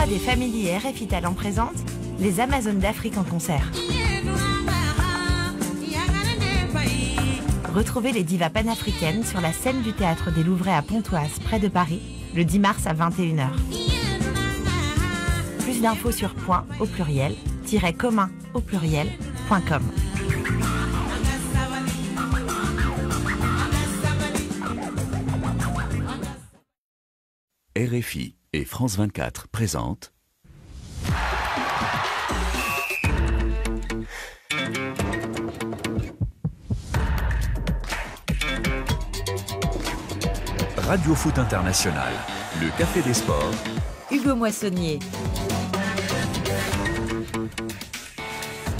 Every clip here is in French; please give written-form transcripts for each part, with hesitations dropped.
Prod et Family et RFI Talent présentent les Amazones d'Afrique en concert. Retrouvez les divas panafricaines sur la scène du Théâtre des Louvrais à Pontoise, près de Paris, le 10 mars à 21h. Plus d'infos sur point au pluriel, -commun au pluriel.com. RFI et France 24 présentent Radio Foot International, le Café des Sports. Hugo Moissonnier.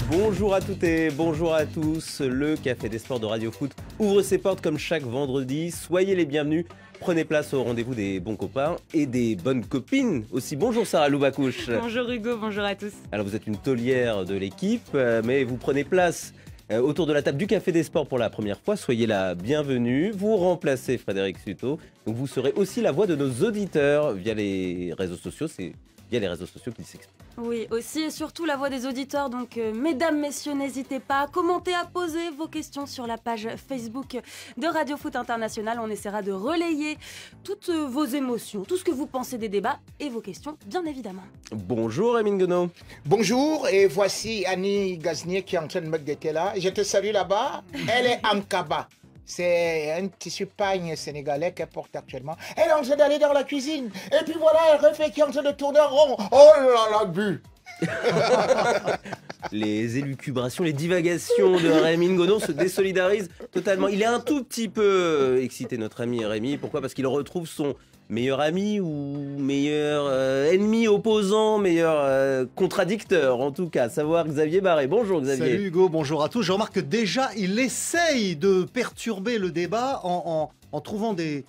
Bonjour à toutes et bonjour à tous. Le Café des Sports de Radio Foot ouvre ses portes comme chaque vendredi. Soyez les bienvenus. Prenez place au rendez-vous des bons copains et des bonnes copines aussi. Bonjour Sarah Loubacouche. Bonjour Hugo, bonjour à tous. Alors vous êtes une taulière de l'équipe, mais vous prenez place autour de la table du Café des Sports pour la première fois. Soyez la bienvenue. Vous remplacez Frédéric Suto. Donc vous serez aussi la voix de nos auditeurs via les réseaux sociaux. C'est via les réseaux sociaux qu'ils s'expriment. Oui, aussi et surtout la voix des auditeurs. Donc, mesdames, messieurs, n'hésitez pas à commenter, à poser vos questions sur la page Facebook de Radio Foot International. On essaiera de relayer toutes vos émotions, tout ce que vous pensez des débats et vos questions, bien évidemment. Bonjour Amine Gono. Bonjour, et voici Annie Gaznier qui est en train de me guetter là. Je te salue là-bas. Elle est en kaba. C'est un tissu pagne sénégalais qu'elle porte actuellement. Elle est en train d'aller dans la cuisine. Et puis voilà, elle refait qui est en train de tourner en rond. Oh là là, bu. Les élucubrations, les divagations de Rémi Ngono se désolidarisent totalement. Il est un tout petit peu excité, notre ami Rémi. Pourquoi ? Parce qu'il retrouve son meilleur ami ou meilleur ennemi opposant, meilleur contradicteur en tout cas, savoir Xavier Barré. Bonjour Xavier. Salut Hugo, bonjour à tous. Je remarque que déjà il essaye de perturber le débat en trouvant des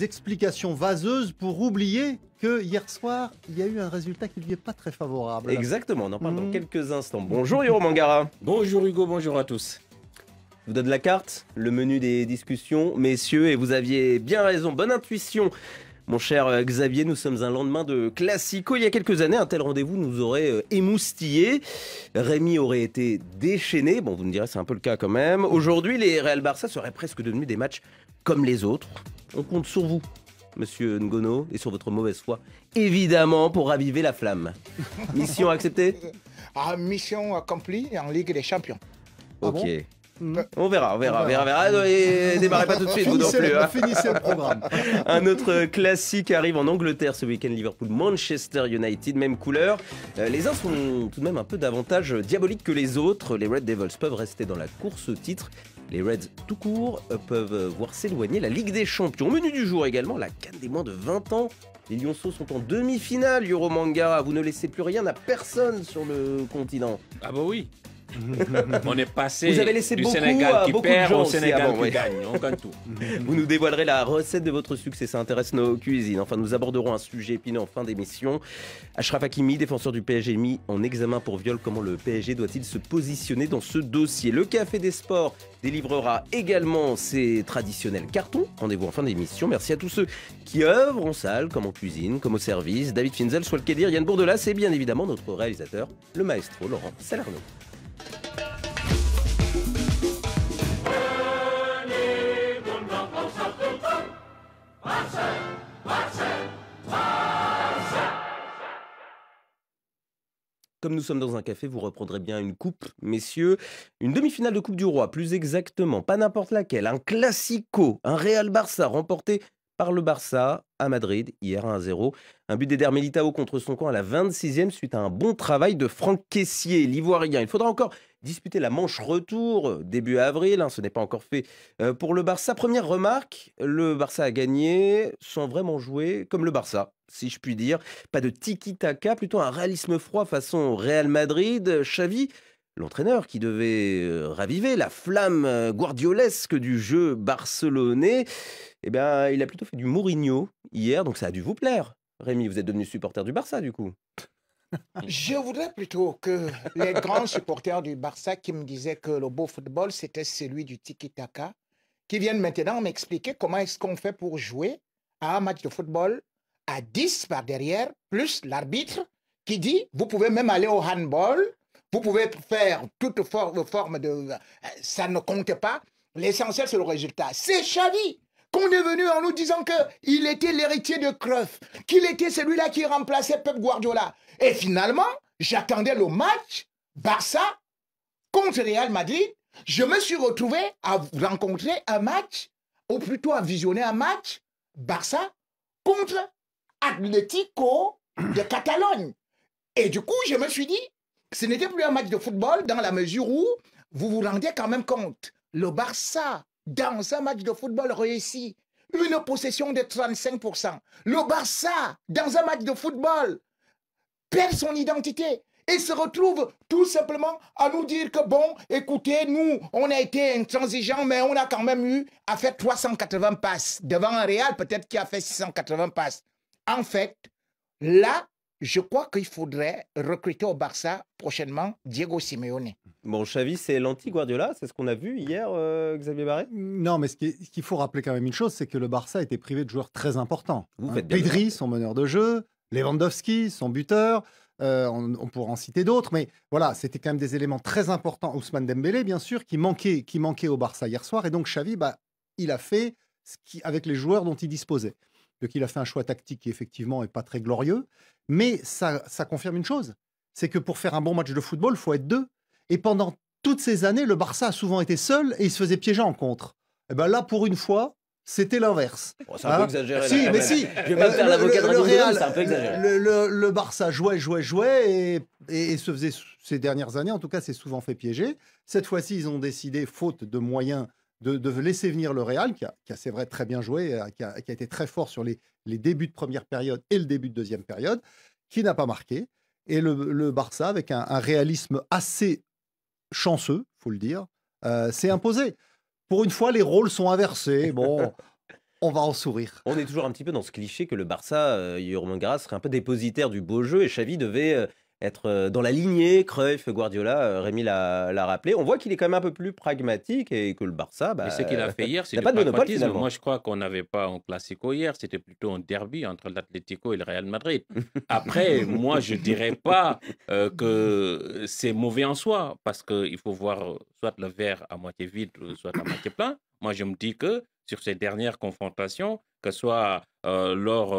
explications vaseuses pour oublier que hier soir, il y a eu un résultat qui lui est pas très favorable. Exactement, on en parle dans quelques instants. Bonjour Yoro Mangara. Bonjour Hugo, bonjour à tous. Je vous donne la carte, le menu des discussions, messieurs, et vous aviez bien raison, bonne intuition. Mon cher Xavier, nous sommes un lendemain de Classico. Il y a quelques années, un tel rendez-vous nous aurait émoustillé. Rémi aurait été déchaîné. Bon, vous me direz, c'est un peu le cas quand même. Aujourd'hui, les Real Barça seraient presque devenus des matchs comme les autres. On compte sur vous, monsieur Ngono, et sur votre mauvaise foi, évidemment, pour raviver la flamme. Mission acceptée ? Mission accomplie en Ligue des Champions. Ok. Ah bon On verra. Et démarrez pas tout de suite, vous non plus. Finissez le programme. Un autre classique arrive en Angleterre ce week-end, Liverpool-Manchester United, même couleur. Les uns sont tout de même un peu davantage diaboliques que les autres. Les Red Devils peuvent rester dans la course au titre. Les Reds tout court peuvent voir s'éloigner la Ligue des Champions. Au menu du jour également, la CAN des moins de 20 ans. Les Lionceaux sont en demi-finale, Yoro Mangara. Vous ne laissez plus rien à personne sur le continent. Ah bah oui. On est passé Vous avez laissé du beaucoup Sénégal à qui beaucoup perd de gens au aussi Sénégal avant, qui ouais. gagne. On gagne tout. Vous nous dévoilerez la recette de votre succès, ça intéresse nos cuisines. Enfin, nous aborderons un sujet épineux en fin d'émission. Achraf Hakimi, défenseur du PSG, mis en examen pour viol. Comment le PSG doit-il se positionner dans ce dossier ? Le Café des Sports délivrera également ses traditionnels cartons. Rendez-vous en fin d'émission. Merci à tous ceux qui œuvrent en salle, comme en cuisine, comme au service. David Finzel, Souel Kedir, Yann Bourdelas et bien évidemment notre réalisateur, le maestro Laurent Salerno. Comme nous sommes dans un café, vous reprendrez bien une coupe, messieurs. Une demi-finale de Coupe du Roi, plus exactement, pas n'importe laquelle. Un Classico, un Real Barça remporté par le Barça à Madrid, hier 1-0. Un but d'Eder Militao contre son camp à la 26e suite à un bon travail de Franck Kessié, l'Ivoirien. Il faudra encore disputer la manche retour début avril, ce n'est pas encore fait pour le Barça. Première remarque, le Barça a gagné sans vraiment jouer comme le Barça, si je puis dire. Pas de tiki-taka, plutôt un réalisme froid façon Real Madrid. Xavi, l'entraîneur qui devait raviver la flamme guardiolesque du jeu barcelonais, eh bien, il a plutôt fait du Mourinho hier, donc ça a dû vous plaire. Rémi, vous êtes devenu supporter du Barça du coup. Je voudrais plutôt que les grands supporters du Barça qui me disaient que le beau football, c'était celui du tiki-taka, qui viennent maintenant m'expliquer comment est-ce qu'on fait pour jouer à un match de football à 10 par derrière, plus l'arbitre qui dit, vous pouvez même aller au handball, vous pouvez faire toute forme de... Ça ne compte pas. L'essentiel, c'est le résultat. C'est Xavi qu'on est venu en nous disant qu'il était l'héritier de Cruyff, qu'il était celui-là qui remplaçait Pep Guardiola. Et finalement, j'attendais le match Barça contre Real Madrid. Je me suis retrouvé à rencontrer un match, ou plutôt à visionner un match Barça contre Atlético de Catalogne. Et du coup, je me suis dit, ce n'était plus un match de football dans la mesure où vous vous rendiez quand même compte. Le Barça, dans un match de football réussi, une possession de 35%. Le Barça, dans un match de football, perd son identité et se retrouve tout simplement à nous dire que bon, écoutez, nous, on a été intransigeants, mais on a quand même eu à faire 380 passes devant un Real, peut-être qui a fait 680 passes. En fait, là, je crois qu'il faudrait recruter au Barça prochainement Diego Simeone. Bon, Xavi, c'est l'anti-Guardiola, c'est ce qu'on a vu hier, Xavier Barret? Non, mais ce qu'il faut rappeler quand même une chose, c'est que le Barça était privé de joueurs très importants. Vous faites bien Pedri, son meneur de jeu, Lewandowski, son buteur, on pourra en citer d'autres, mais voilà, c'était quand même des éléments très importants. Ousmane Dembélé, bien sûr, qui manquait au Barça hier soir, et donc Xavi, il a fait avec les joueurs dont il disposait. Donc il a fait un choix tactique qui effectivement n'est pas très glorieux, mais ça confirme une chose, c'est que pour faire un bon match de football, il faut être deux. Et pendant toutes ces années, le Barça a souvent été seul et il se faisait piéger en contre. Et ben là, pour une fois, c'était l'inverse. Bon, c'est un peu exagéré. Si, là, mais si. Je vais pas me faire l'avocat de Real, c'est un peu exagéré. Le Barça jouait et se faisait, ces dernières années, en tout cas, s'est souvent fait piéger. Cette fois-ci, ils ont décidé, faute de moyens, de laisser venir le Real, qui a c'est vrai, très bien joué, qui a été très fort sur les débuts de première période et le début de deuxième période, qui n'a pas marqué. Et le Barça, avec un réalisme assez chanceux, il faut le dire, s'est imposé. Pour une fois, les rôles sont inversés. Bon, on va en sourire. On est toujours un petit peu dans ce cliché que le Barça, Jürgen Gras, serait un peu dépositaire du beau jeu et Xavi devait être dans la lignée Cruyff, Guardiola, Rémi l'a rappelé. On voit qu'il est quand même un peu plus pragmatique et que le Barça... Mais ce qu'il a fait hier, c'est n'a du pas de monopole, pragmatisme. finalement. Moi, je crois qu'on n'avait pas un classico hier, c'était plutôt un derby entre l'Atlético et le Real Madrid. Après, moi, je ne dirais pas que c'est mauvais en soi, parce qu'il faut voir soit le verre à moitié vide, soit à moitié plein. Moi, je me dis que sur ces dernières confrontations, que ce soit lors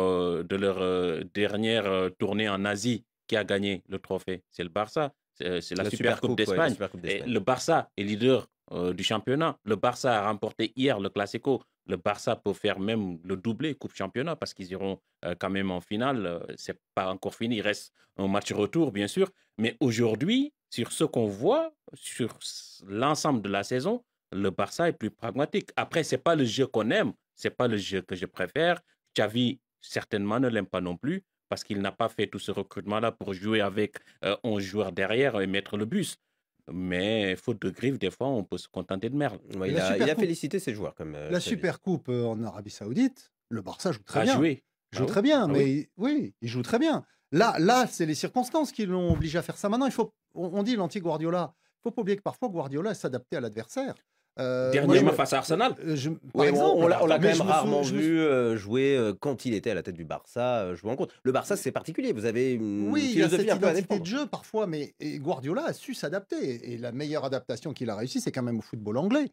de leur dernière tournée en Asie, qui a gagné le trophée, c'est le Barça. C'est la Super Coupe d'Espagne. Et le Barça est leader du championnat. Le Barça a remporté hier le Classico. Le Barça peut faire même le doublé Coupe Championnat parce qu'ils iront quand même en finale. C'est pas encore fini. Il reste un match retour, bien sûr. Mais aujourd'hui, sur ce qu'on voit, sur l'ensemble de la saison, le Barça est plus pragmatique. Après, c'est pas le jeu qu'on aime. C'est pas le jeu que je préfère. Xavi, certainement, ne l'aime pas non plus, parce qu'il n'a pas fait tout ce recrutement-là pour jouer avec 11 joueurs derrière et mettre le bus. Mais faute de griffes, des fois, on peut se contenter de merde. Ouais, il a félicité ses joueurs. Comme, la Super Coupe en Arabie Saoudite, le Barça joue très bien. Joué. Il joue très bien, mais oui, il joue très bien. Là, c'est les circonstances qui l'ont obligé à faire ça. Maintenant, on dit l'anti-Guardiola. Il ne faut pas oublier que parfois, Guardiola s'adaptait à l'adversaire. Dernièrement face à Arsenal. Par exemple, on l'a quand même rarement vu jouer quand il était à la tête du Barça, jouer en contre. Le Barça, c'est particulier. Vous avez une philosophie un peu identité de jeu parfois, mais Guardiola a su s'adapter. Et la meilleure adaptation qu'il a réussi, c'est quand même au football anglais.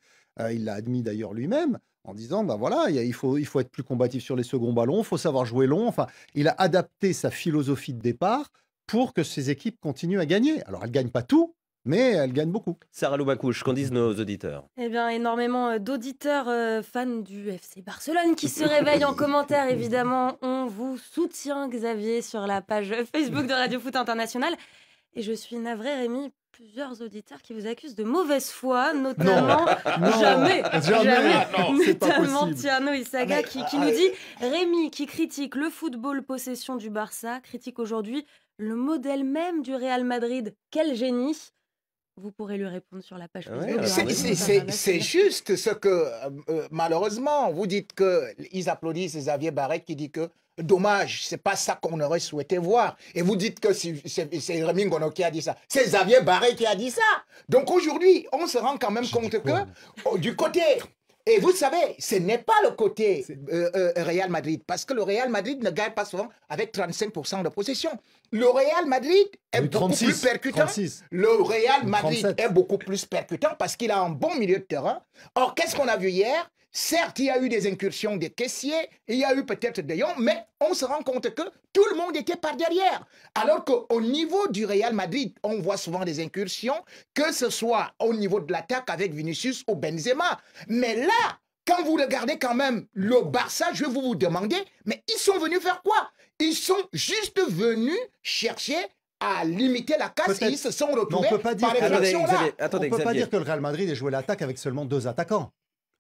Il l'a admis d'ailleurs lui-même en disant, voilà, il faut être plus combatif sur les seconds ballons, il faut savoir jouer long. Enfin, il a adapté sa philosophie de départ pour que ses équipes continuent à gagner. Alors, elles ne gagnent pas tout, mais elle gagne beaucoup. Sarah Loubacouche, qu'en disent nos auditeurs? Eh bien, énormément d'auditeurs fans du FC Barcelone qui se réveillent en commentaire. Évidemment, on vous soutient, Xavier, sur la page Facebook de Radio Foot International. Et je suis navrée, Rémi, plusieurs auditeurs qui vous accusent de mauvaise foi, notamment... Jamais, c'est pas notamment possible. Tiano Isaga qui nous dit « Rémi, qui critique le football possession du Barça, critique aujourd'hui le modèle même du Real Madrid. Quel génie !» Vous pourrez lui répondre sur la page Facebook. C'est juste ce que, malheureusement, vous dites qu'ils applaudissent Xavier Barret qui dit que dommage, c'est pas ça qu'on aurait souhaité voir. Et vous dites que c'est Rémi Ngono qui a dit ça. C'est Xavier Barret qui a dit ça. Donc aujourd'hui, on se rend quand même compte que du côté Et vous savez, ce n'est pas le côté Real Madrid, parce que le Real Madrid ne gagne pas souvent avec 35% de possession. Le Real Madrid est beaucoup 36, plus percutant. 36. Le Real Madrid 37. est beaucoup plus percutant parce qu'il a un bon milieu de terrain. Or, qu'est-ce qu'on a vu hier? Certes, il y a eu des incursions des caissiers, il y a eu peut-être des Jong, mais on se rend compte que tout le monde était par derrière. Alors qu'au niveau du Real Madrid, on voit souvent des incursions, que ce soit au niveau de l'attaque avec Vinicius ou Benzema. Mais là, quand vous regardez quand même le Barça, je vais vous demander, mais ils sont venus faire quoi? Ils sont juste venus chercher à limiter la casse et ils se sont retrouvés on peut pas dire par les que- fractions là. On ne peut pas dire que le Real Madrid ait joué l'attaque avec seulement 2 attaquants.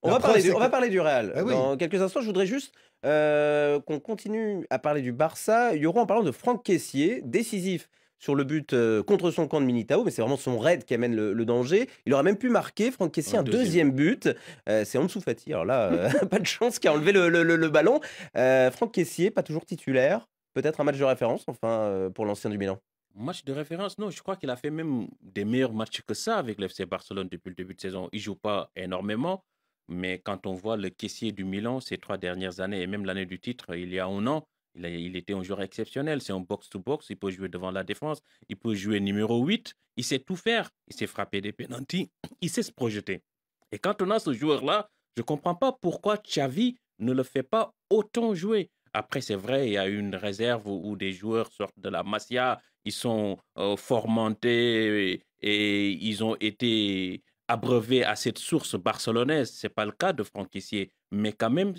On La va, preuve, parler c'est on que- va parler du Real. Eh oui. Dans quelques instants, je voudrais juste qu'on continue à parler du Barça. Yoro, en parlant de Franck Kessié, décisif sur le but contre son camp de Militao, mais c'est vraiment son raid qui amène le danger. Il aurait même pu marquer, Franck Kessié, un deuxième but. C'est Ansu Fati. Alors là, pas de chance, qui a enlevé le ballon. Franck Kessié, pas toujours titulaire. Peut-être un match de référence, enfin, pour l'ancien du Milan. Match de référence, non, je crois qu'il a fait même des meilleurs matchs que ça avec le FC Barcelone depuis le début de saison. Il ne joue pas énormément, mais quand on voit le caissier du Milan ces 3 dernières années, et même l'année du titre, il y a un an, il était un joueur exceptionnel. C'est un box-to-box, il peut jouer devant la défense, il peut jouer numéro 8, il sait tout faire. Il sait frapper des pénaltys, il sait se projeter. Et quand on a ce joueur-là, je ne comprends pas pourquoi Xavi ne le fait pas autant jouer. Après, c'est vrai, il y a une réserve où des joueurs sortent de la Masia, ils sont formantés et ils ont été abreuvés à cette source barcelonaise. Ce n'est pas le cas de Franck Kessié. Mais quand même,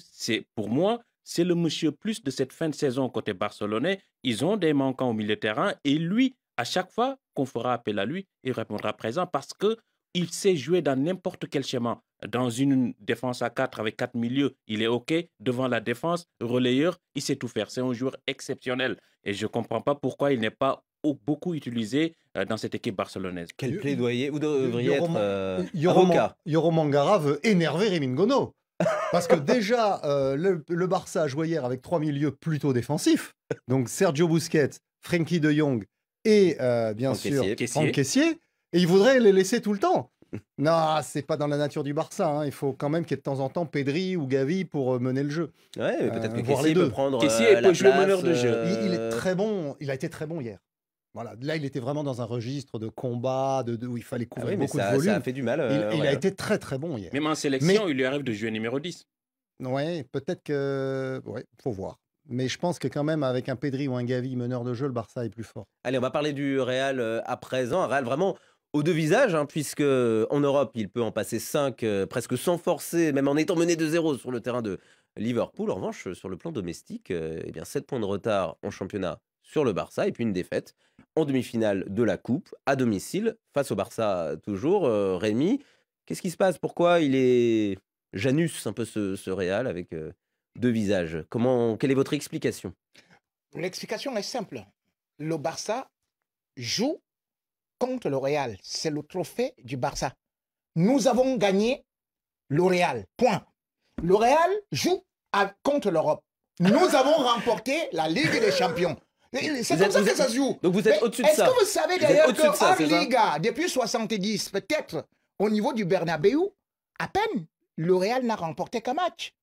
pour moi, c'est le monsieur plus de cette fin de saison côté barcelonais. Ils ont des manquants au milieu de terrain et lui, à chaque fois qu'on fera appel à lui, il répondra présent parce qu'il sait jouer dans n'importe quel schéma. Dans une défense à 4 avec 4 milieux, il est OK. Devant la défense, relayeur, il sait tout faire. C'est un joueur exceptionnel. Et je ne comprends pas pourquoi il n'est pas beaucoup utilisé dans cette équipe barcelonaise. Quel plaidoyer. Vous devriez être avocat. Yoro Mangara veut énerver Rémi Ngono. Parce que déjà, le Barça a joué hier avec 3 milieux plutôt défensifs. Donc Sergio Busquets, Frenkie de Jong et bien Franck sûr Kessié. Franck Kessié. Et il voudrait les laisser tout le temps. Non, c'est pas dans la nature du Barça. Hein. Il faut quand même qu'il y ait de temps en temps Pedri ou Gavi pour mener le jeu. Ouais, mais peut-être que voir Kessié les deux. peut prendre Kessié la peut jouer place, meneur de jeu. Il est très bon. Il a été très bon hier. Voilà. Là, il était vraiment dans un registre de combat, où il fallait Ah couvrir oui, mais beaucoup ça, de volume. ça a fait du mal. Il ouais. a été très très bon hier. Même en sélection, il lui arrive de jouer numéro 10. Ouais, peut-être que. Ouais, faut voir. Mais je pense que quand même, avec un Pedri ou un Gavi meneur de jeu, le Barça est plus fort. Allez, on va parler du Real à présent. Un Real vraiment aux deux visages, hein, puisque en Europe, il peut en passer 5 presque sans forcer, même en étant mené de 0 sur le terrain de Liverpool. En revanche, sur le plan domestique, eh bien 7 points de retard en championnat sur le Barça et puis une défaite en demi-finale de la Coupe à domicile face au Barça toujours. Rémi, qu'est-ce qui se passe? Pourquoi il est Janus un peu ce Real avec deux visages? Quelle est votre explication? L'explication est simple. Le Barça joue contre le Real. C'est le trophée du Barça. Nous avons gagné le Real. Point. Le Real joue contre l'Europe. Nous avons remporté la Ligue des Champions. C'est comme ça que ça se joue. Donc vous êtes au-dessus de ça. Est-ce que vous savez Vous êtes d'ailleurs au-dessus de ça, qu'en c'est ça Liga, depuis 70, peut-être au niveau du Bernabéu, à peine, le Real n'a remporté qu'un match.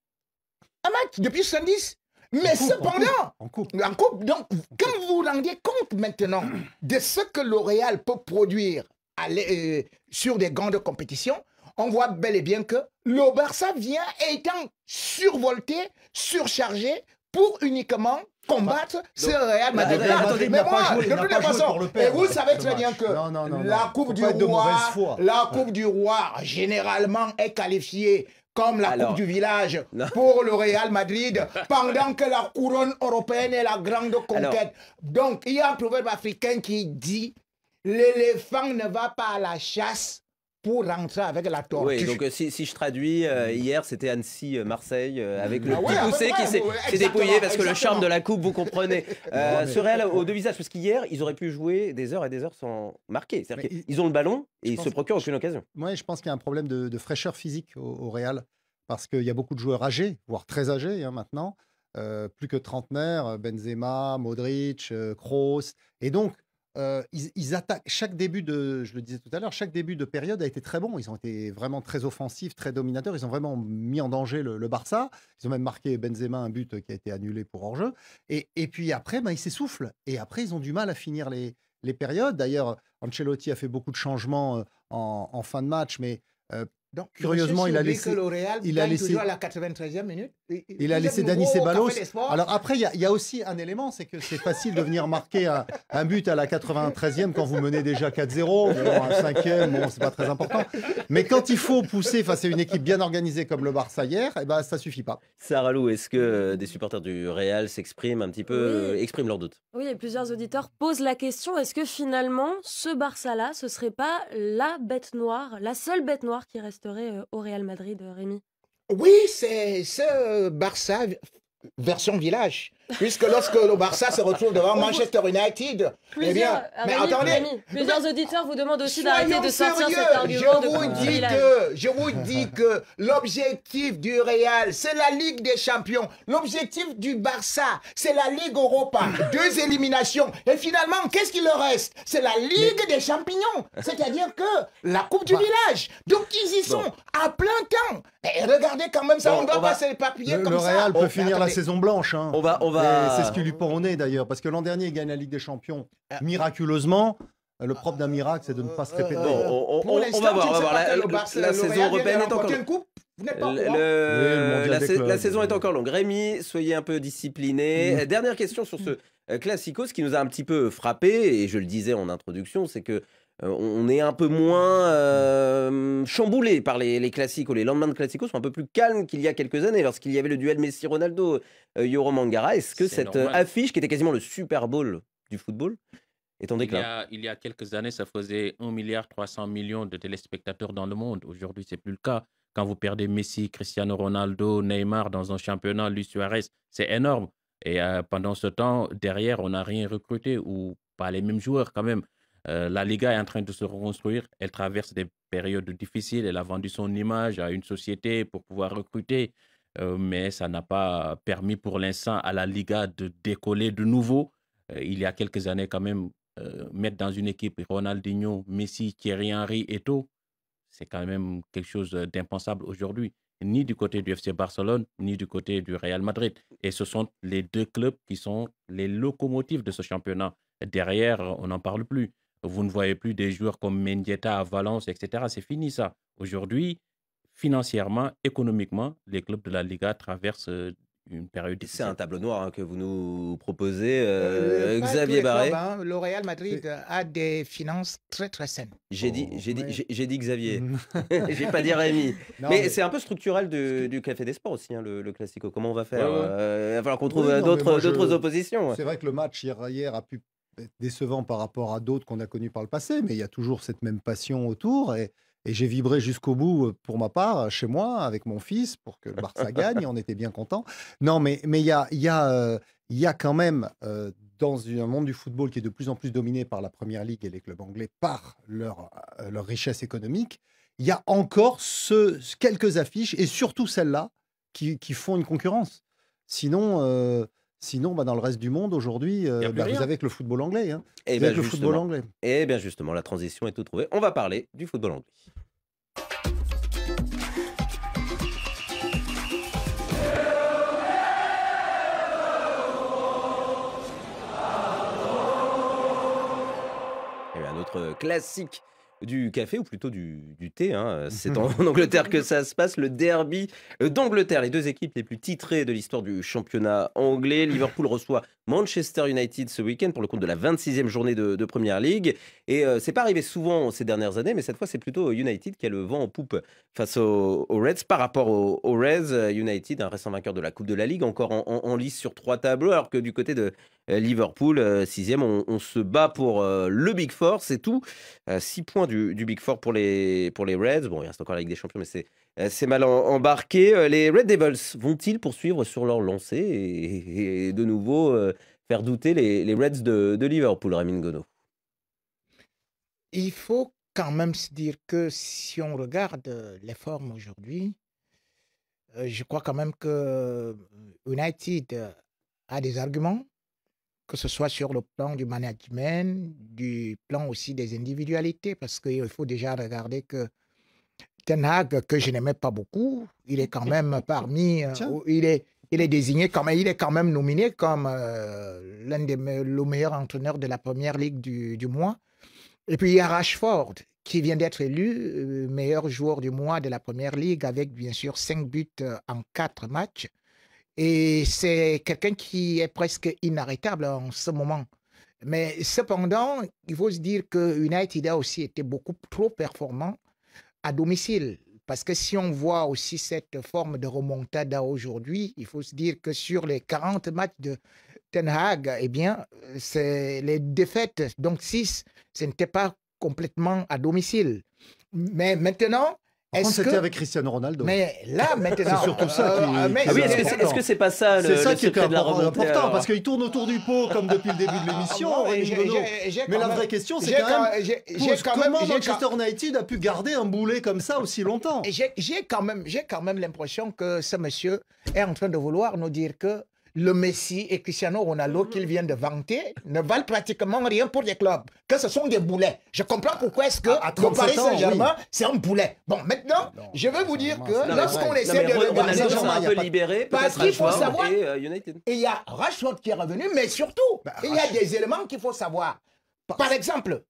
Un match depuis 70. Mais cependant, En coupe. en coupe, donc, quand vous vous rendez compte maintenant de ce que le Real peut produire sur des grandes compétitions, on voit bel et bien que le Barça vient étant survolté, surchargé pour uniquement combattre ce Real Madrid. attendez, Mais moi, de toute façon, et vous savez très bien que la Coupe du Roi, la Coupe du Roi, généralement est qualifiée comme la Coupe du village pour le Real Madrid, pendant que la couronne européenne est la grande conquête. Donc, il y a un proverbe africain qui dit « L'éléphant ne va pas à la chasse pour rentrer avec la tortue. » Oui, donc si je traduis, hier c'était Annecy-Marseille avec le Ah petit ouais, poussé ouais, qui s'est ouais, dépouillé parce que le exactement. charme de la coupe, vous comprenez. Ce Real aux deux visages, parce qu'hier ils auraient pu jouer des heures et des heures sans marquer. C'est-à-dire Mais qu'ils ont le ballon et je ils se pense- procurent aucune occasion. Moi, je pense qu'il y a un problème de fraîcheur physique au Real, parce qu'il y a beaucoup de joueurs âgés, voire très âgés maintenant, plus que trentenaires, Benzema, Modric, Kroos. Et donc, ils attaquent chaque début de, je le disais tout à l'heure, chaque début de période a été très bon. Ils ont été vraiment très offensifs, très dominateurs. Ils ont vraiment mis en danger le Barça. Ils ont même marqué Benzema un but qui a été annulé pour hors-jeu. Et puis après, ils s'essoufflent. Et après, ils ont du mal à finir les périodes. D'ailleurs, Ancelotti a fait beaucoup de changements en fin de match, mais Donc, curieusement, il a laissé. Que L'Oréal Il a gagne laissé. toujours à la 93e minute. Il a laissé Dani Ceballos. Alors après, il y a aussi un élément, c'est que c'est facile de venir marquer un but à la 93e quand vous menez déjà 4-0. Bon, un 5e, bon, c'est pas très important. Mais quand il faut pousser face à une équipe bien organisée comme le Barça hier, ça suffit pas. Sarah Lou, est-ce que des supporters du Real s'expriment un petit peu, expriment leurs doutes? Oui, et plusieurs auditeurs posent la question, est-ce que finalement, ce Barça-là, ce serait pas la bête noire, la seule bête noire qui resterait au Real Madrid, Rémi? Oui, c'est ce Barça version village. Puisque lorsque le Barça se retrouve devant Manchester United, eh bien, mais attendez, plusieurs auditeurs vous demandent aussi d'arrêter de sortir sérieux, cet argument de je vous dis que l'objectif du Real, c'est la Ligue des Champions. L'objectif du Barça, c'est la Ligue Europa. 2 éliminations. Et finalement, qu'est-ce qu'il leur reste? C'est la Ligue des Champignons. C'est-à-dire que la Coupe du village. Donc ils y sont à plein temps. Et regardez quand même ça, on ne doit pas s'éparpiller comme ça. Le Real peut finir la saison blanche. Hein. On va... C'est ce qui lui pend au nez d'ailleurs, parce que l'an dernier, il gagne la Ligue des Champions miraculeusement. Le propre d'un miracle, c'est de ne pas se répéter. On va voir. La saison européenne est encore longue. La saison est encore longue. Rémi, soyez un peu discipliné. Dernière question sur ce Classico. Ce qui nous a un petit peu frappé, et je le disais en introduction, c'est que on est un peu moins chamboulé par les Classicos. Les lendemains de Classico sont un peu plus calmes qu'il y a quelques années, lorsqu'il y avait le duel Messi-Ronaldo, Yoro Mangara. Est-ce que cette affiche, qui était quasiment le Super Bowl du football, est en déclin? Il y a quelques années, ça faisait 1,3 milliard de téléspectateurs dans le monde. Aujourd'hui, ce n'est plus le cas. Quand vous perdez Messi, Cristiano Ronaldo, Neymar dans un championnat, Luis Suarez, c'est énorme. Et pendant ce temps, derrière, on n'a rien recruté, ou pas les mêmes joueurs quand même. La Liga est en train de se reconstruire. Elle traverse des périodes difficiles. Elle a vendu son image à une société pour pouvoir recruter. Mais ça n'a pas permis pour l'instant à la Liga de décoller de nouveau. Il y a quelques années quand même, mettre dans une équipe Ronaldinho, Messi, Thierry Henry, Eto'o, c'est quand même quelque chose d'impensable aujourd'hui. Ni du côté du FC Barcelone, ni du côté du Real Madrid. Et ce sont les 2 clubs qui sont les locomotives de ce championnat. Derrière, on n'en parle plus. Vous ne voyez plus des joueurs comme Mendieta à Valence, etc. C'est fini ça. Aujourd'hui, financièrement, économiquement, les clubs de la Liga traversent une période difficile. C'est un tableau noir que vous nous proposez, Xavier Barré. Le Real Madrid a des finances très très saines. J'ai dit Xavier. J'ai pas dit Rémi. Mais c'est un peu structurel du Café des Sports aussi, hein, le Classico. Comment on va faire? Il va falloir qu'on trouve d'autres oppositions. C'est vrai que le match hier a pu être décevant par rapport à d'autres qu'on a connus par le passé, mais il y a toujours cette même passion autour. Et j'ai vibré jusqu'au bout, pour ma part, chez moi, avec mon fils, pour que le Barça gagne. On était bien contents. Non, mais il y a quand même, dans un monde du football qui est de plus en plus dominé par la Première Ligue et les clubs anglais, par leur richesse économique, il y a encore quelques affiches, et surtout celles-là, qui font une concurrence. Sinon, dans le reste du monde, aujourd'hui, vous avez que le football anglais. Hein. Et bien justement, la transition est tout trouvée. On va parler du football anglais. Et un autre classique du café, ou plutôt du thé, hein. C'est en Angleterre que ça se passe, le derby d'Angleterre. Les 2 équipes les plus titrées de l'histoire du championnat anglais. Liverpool reçoit Manchester United ce week-end pour le compte de la 26e journée de Premier League. Et c'est pas arrivé souvent ces dernières années, mais cette fois c'est plutôt United qui a le vent en poupe face aux Reds. Par rapport aux Reds, United, un récent vainqueur de la Coupe de la Ligue, encore en lice sur 3 tableaux, alors que du côté de Liverpool, 6e, on se bat pour le Big Four, c'est tout. 6 points du Big Four pour les Reds. Bon, il reste encore la Ligue des Champions, mais c'est mal embarqué. Les Red Devils vont-ils poursuivre sur leur lancée et de nouveau faire douter les Reds de Liverpool, Rémi Ngono? Il faut quand même se dire que si on regarde les formes aujourd'hui, je crois quand même que United a des arguments, que ce soit sur le plan du management, du plan aussi des individualités, parce qu'il faut déjà regarder que Ten Hag, que je n'aimais pas beaucoup, il est quand même parmi, il est désigné comme, il est quand même nominé comme le meilleur entraîneur de la première ligue du mois. Et puis il y a Rashford, qui vient d'être élu meilleur joueur du mois de la première ligue avec bien sûr 5 buts en 4 matchs. Et c'est quelqu'un qui est presque inarrêtable en ce moment. Mais cependant, il faut se dire que United a aussi été beaucoup trop performant à domicile. Parce que si on voit aussi cette forme de remontada aujourd'hui, il faut se dire que sur les 40 matchs de Ten Hag, eh bien, c'est les défaites, donc 6, ce n'était pas complètement à domicile. Mais maintenant, Par contre, est-ce c'était que... avec Cristiano Ronaldo. Mais là, maintenant... C'est surtout ça qui... mais Ah oui, c'est- est-ce que c'est pas ça le, C'est ça le qui est secret de la remontée important, alors parce qu'il tourne autour du pot comme depuis le début de l'émission. Ah, bon, Rémi j'ai- Gono. j'ai Mais quand la même- vraie question, c'est j'ai quand même j'ai quand même- comment j'ai Manchester United a pu garder un boulet comme ça aussi longtemps. j'ai quand même l'impression que ce monsieur est en train de vouloir nous dire que le Messi et Cristiano Ronaldo qu'il vient de vanter ne valent pratiquement rien pour les clubs, que ce sont des boulets. Je comprends pourquoi est-ce que À le 37 Paris ans, Saint-Germain, c'est un boulet. Bon, maintenant, je vais vous dire que Non, lorsqu'on mais essaie de Ronaldo regarder... s'est Saint-Germain, un il y a peu pas- libéré, Parce peut-être qu'il faut Rashford savoir- et United. Et il y a Rashford qui est revenu, mais surtout, il y a des éléments qu'il faut savoir. Par exemple,